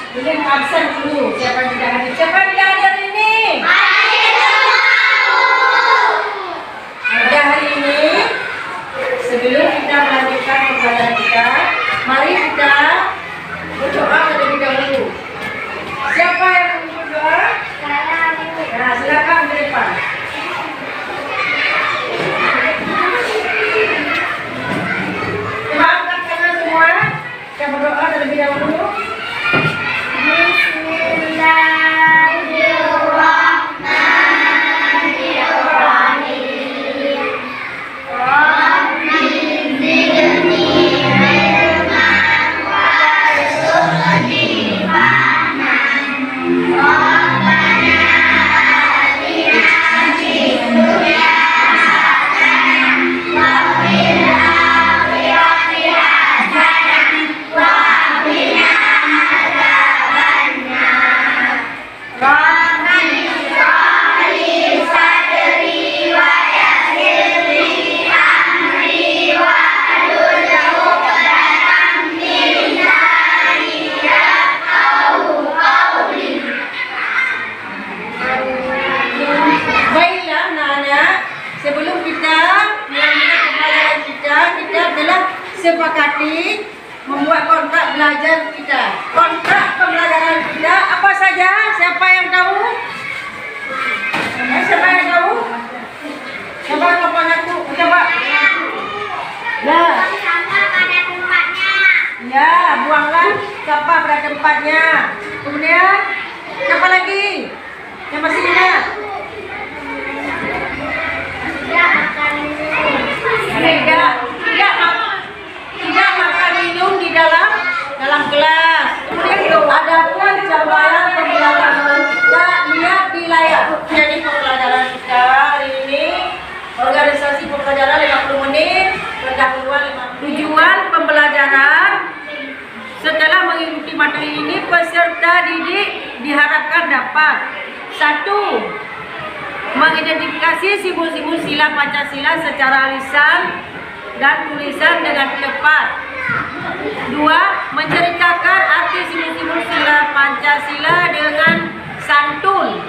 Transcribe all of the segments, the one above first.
Belum absen dulu. Siapa yang tidak hadir? Siapa yang tidak hadir hari ini? Pada hari ini, sebelum kita melanjutkan pembelajaran kita, mari kita berdoa terlebih dahulu. Siapa yang berdoa? Nah, silakan ke depan. Coba angkat tangan semua. Kita berdoa terlebih dahulu. Sebelum kita melanjutkan pembelajaran kita telah sepakati membuat kontrak belajar kita. Kontrak pembelajaran kita apa saja? Siapa yang tahu? Siapa yang tahu? Coba kapan aku? Coba. Nah. Ya, buanglah sampah pada tempatnya. Kemudian apa lagi? Yang masih ingat? Tidak makan minum di dalam kelas. Kemudian ada pun cambaran pembelajaran kita lihat di layar. Jadi pembelajaran kita hari ini organisasi pembelajaran 50 menit, pendahuluan 50. Tujuan pembelajaran setelah mengikuti materi ini peserta didik diharapkan dapat 1. Mengidentifikasi simbol-simbol sila Pancasila secara lisan dan tulisan dengan tepat. 2. Menceritakan arti simbol-simbol sila Pancasila dengan santun.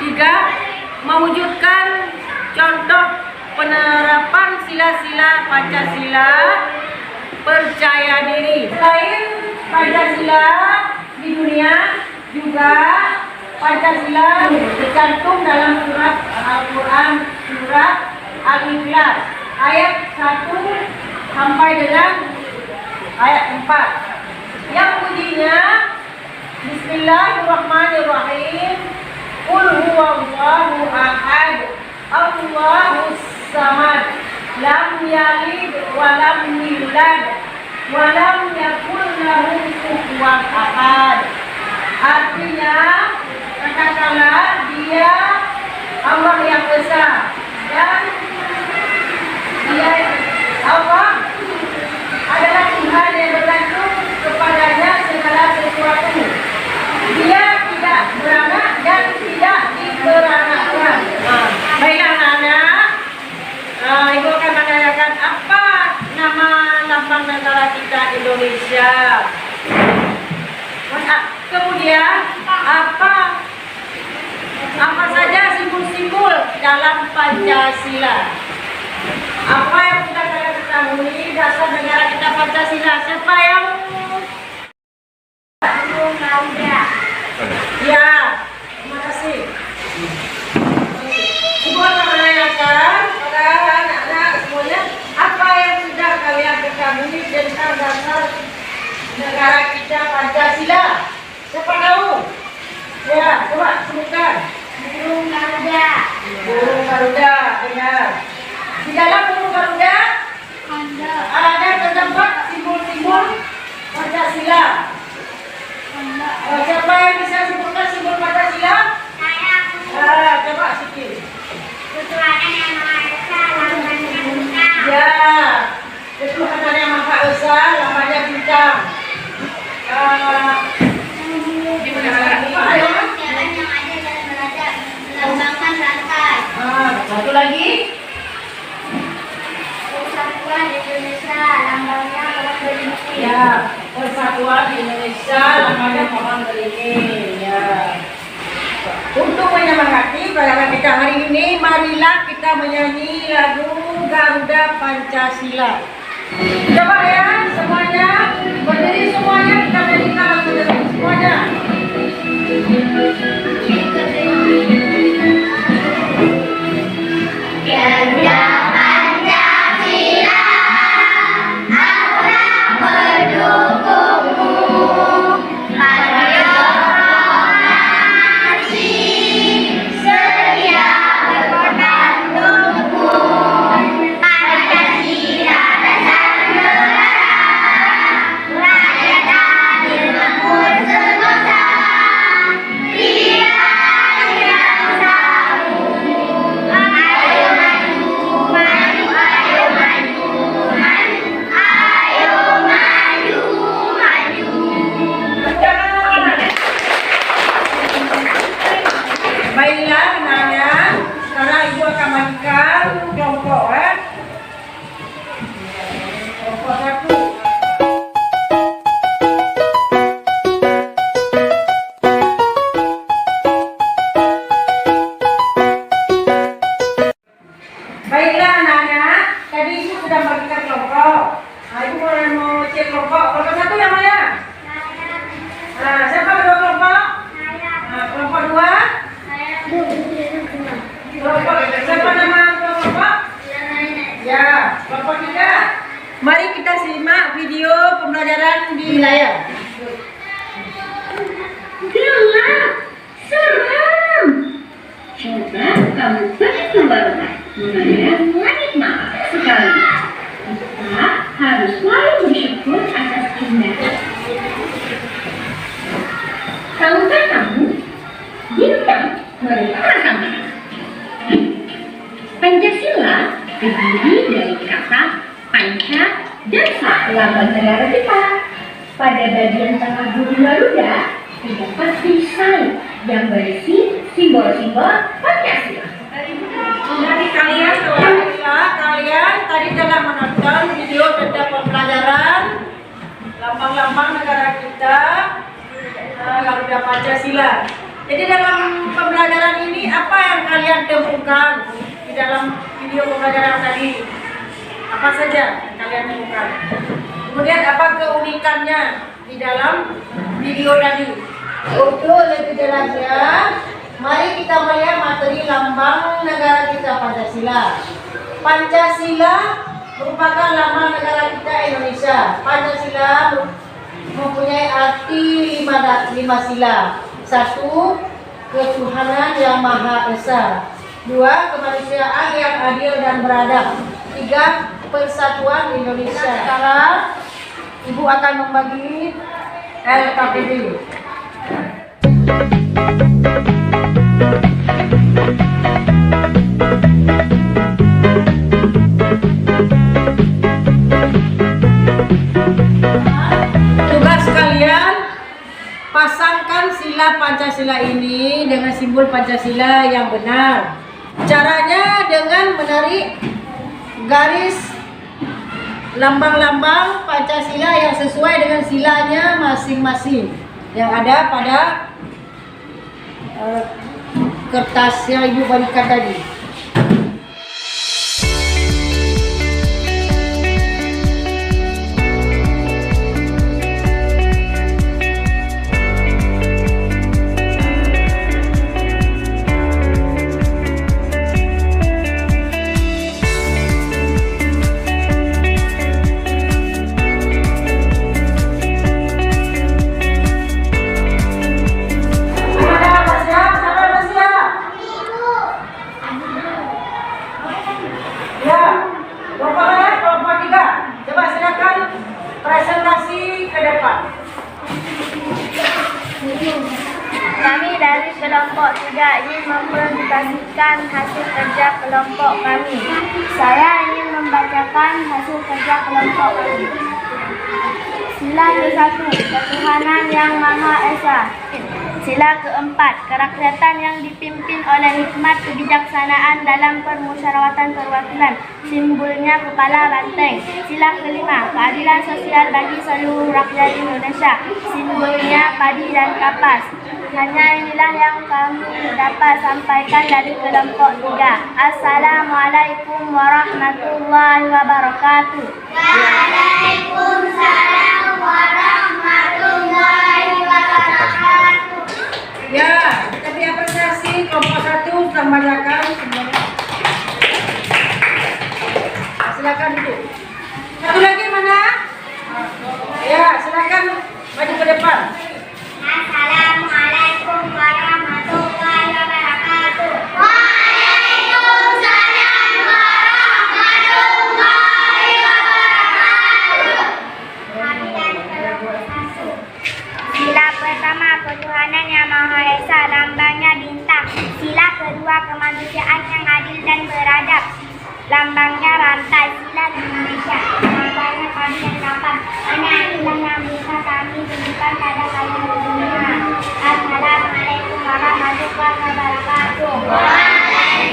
3. Mewujudkan contoh penerapan sila-sila Pancasila. Percaya diri. Selain Pancasila di dunia juga Pancasila tercantum dalam surat Al-Quran, surat Al-Ikhlas ayat 1 sampai dengan ayat 4. Yang bunyinya Bismillahirrahmanirrahim. Qul huwallahu ahad, Allahus samad, lam yalid wa lam yulad wa lam yakul lahu kufuwan ahad. Artinya, katakanlah Dia Allah yang Esa dan Dia Allah adalah Tuhan yang bergantung kepadanya segala sesuatu. Dia tidak beranak dan tidak diberanakkan. Baiklah anak-anak, Ibu akan menanyakan apa nama lambang negara kita Indonesia. Kemudian apa saja simbol-simbol dalam Pancasila? Apa yang kita ketahui dasar negara kita Pancasila? Siapa yang? Ya, terima kasih. Ibu akan menanyakan pada anak-anak semuanya apa yang sudah kalian ketahui tentang dasar negara kita Pancasila. Siapa tahu? Ya, coba sebutkan. Burung Garuda. Burung Garuda, benar. Di dalam burung Garuda ada terdapat simbol-simbol Pancasila. Siapa yang bisa sebutkan simbol Pancasila? Saya. Coba sikit. Ketuhanan yang Maha Esa, lambangnya bintang. Ya, Ketuhanan yang Maha Esa, lambangnya bintang. Satu lagi. Persatuan Indonesia, lambangnya pohon beringin. Ya, Persatuan Indonesia namanya pohon beringin ya. Untuk menyemangati pelajaran kita hari ini, marilah kita menyanyi lagu Garuda Pancasila. Coba ya semuanya berdiri, semuanya kita nyanyikan lagu ini semuanya. Garuda Pancasila, akulah pendukungmu. Patriot proklamasi, setia berkorban untukmu. Pancasila dasar negara, rakyat adil makmur sentosa. Baiklah kenanya, sekarang ibu akan bagikan kelompok kelompok satu. Baiklah anak-anak, tadi ibu sudah bagikan kelompok. Nah, ibu mau cek kelompok. Kelompok satu yang mana? Nah, siapa kedua kelompok? Nah, kelompok dua? Kelompok, siapa nama kelompok? Ya, kelompok tiga. Mari kita simak video pembelajaran di layar. Gelap, seram. Coba kamu cek membayangkan langit malam sekali. Kita harus selalu bersyukur atas keindahan. Tahukah kamu, bintang merupakan Pancasila terdiri dari kata panca dan sa, lambang negara kita. Pada bagian tengah bumi Garuda terdapat desain yang berisi simbol-simbol Pancasila. Jadi kalian tadi telah menonton video tentang pembelajaran lambang-lambang negara kita, Garuda Pancasila. Jadi dalam pembelajaran ini apa yang kalian temukan di dalam video pembelajaran tadi? Apa saja yang kalian temukan? Kemudian apa keunikannya di dalam video tadi? Untuk lebih jelasnya, mari kita melihat materi lambang negara kita Pancasila. Pancasila merupakan lambang negara kita Indonesia. Pancasila mempunyai arti lima sila. 1. Ketuhanan yang Maha Esa. 2. Kemanusiaan yang adil dan beradab. 3. Persatuan Indonesia. Sekarang Ibu akan membagi LKPD. Tugas kalian, pasangkan sila Pancasila ini dengan simbol Pancasila yang benar. Caranya dengan menarik garis lambang-lambang Pancasila yang sesuai dengan silanya masing-masing yang ada pada kertas yang Ibu berikan tadi. Kami dari kelompok 3 ingin mempresentasikan hasil kerja kelompok kami. Saya ingin membacakan hasil kerja kelompok kami. Sila ke-1, Ketuhanan yang Maha Esa. Sila keempat, kerakyatan yang dipimpin oleh hikmat kebijaksanaan dalam permusyawaratan perwakilan, simbolnya kepala banteng. Sila kelima, keadilan sosial bagi seluruh rakyat Indonesia, simbolnya padi dan kapas. Hanya inilah yang kami dapat sampaikan dari kelompok 3. Assalamualaikum warahmatullahi wabarakatuh. Waalaikumsalam warahmatullahi wabarakatuh. Ya, kita diapresiasi kelompok 1 telah membacakan semuanya. Silakan duduk. Satu lagi mana? Ya, silakan maju ke depan. Assalamualaikum warahmatullahi wabarakatuh. Waalaikumsalam warahmatullahi wabarakatuh. Kami dari kelompok 1. Sila pertama, ketuhanan yang Maha Esa, lambangnya bintang. Sila kedua, kemanusiaan yang adil dan beradab, lambangnya rantai. Sila Indonesia, lambangnya padi dan kapas. Hanya inilah yang bisa kami tunjukkan pada kalian dunia. Assalamualaikum warahmatullahi wabarakatuh.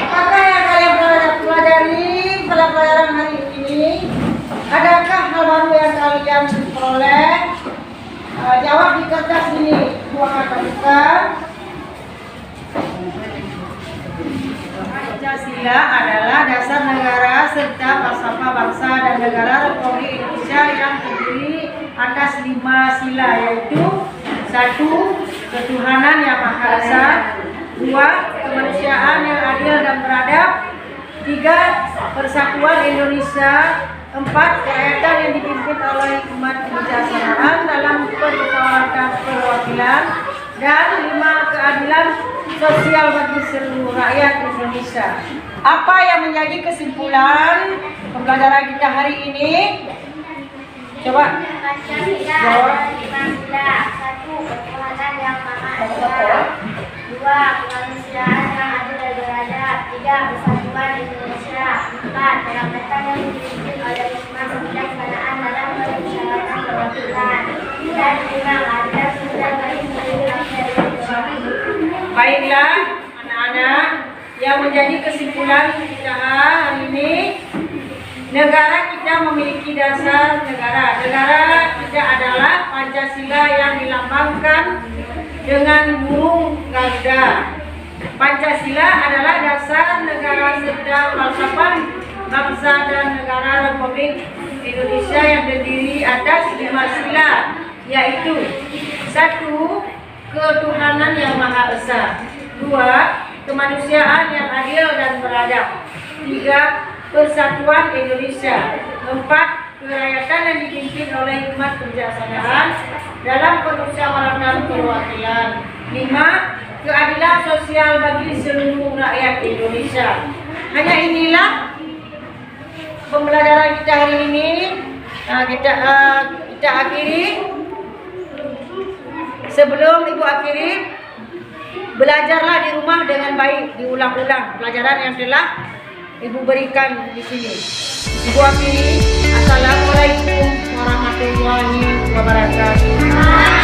Apakah yang kalian pelajari pada pelajaran hari ini? Adakah hal baru yang kalian peroleh? Jawab di kertas ini. Dua kata bukan. Pancasila adalah dasar negara serta falsafah bangsa dan negara Republik Indonesia yang terdiri atas 5 sila, yaitu 1. Ketuhanan yang Maha Esa, 2. Kemanusiaan yang adil dan beradab, 3. Persatuan Indonesia, 4. Kerakyatan yang dipimpin oleh hikmat kebijaksanaan dalam permusyawaratan perwakilan, dan 5. Keadilan sosial bagi seluruh rakyat Indonesia. Apa yang menjadi kesimpulan pembelajaran kita hari ini? Coba Pancasila ada 5 sila. 1. Ketuhanan yang Maha Esa, 2. Kemanusiaan yang adil dan beradab, 3. Persatuan Indonesia, 4. Kerakyatan yang dipimpin oleh hikmat kebijaksanaan dalam permusyawaratan perwakilan, dan 5. Keadilan sosial bagi seluruh rakyat Indonesia. Baiklah anak-anak, yang menjadi kesimpulan kita hari ini, negara kita memiliki dasar negara. Negara kita adalah Pancasila yang dilambangkan dengan burung Garuda. Pancasila adalah dasar negara serta falsafah bangsa dan negara Republik Indonesia yang terdiri atas 5 sila, yaitu 1. Ketuhanan yang Maha Esa, 2. Kemanusiaan yang adil dan beradab, 3. Persatuan Indonesia, 4. Kerakyatan yang dipimpin oleh hikmat kebijaksanaan dalam permusyawaratan perwakilan, 5. Keadilan sosial bagi seluruh rakyat Indonesia. Hanya inilah pembelajaran kita hari ini. Kita akhiri. Sebelum Ibu akhiri, belajarlah di rumah dengan baik, diulang-ulang pelajaran yang telah Ibu berikan di sini. Ibu akhiri. Assalamualaikum warahmatullahi wabarakatuh.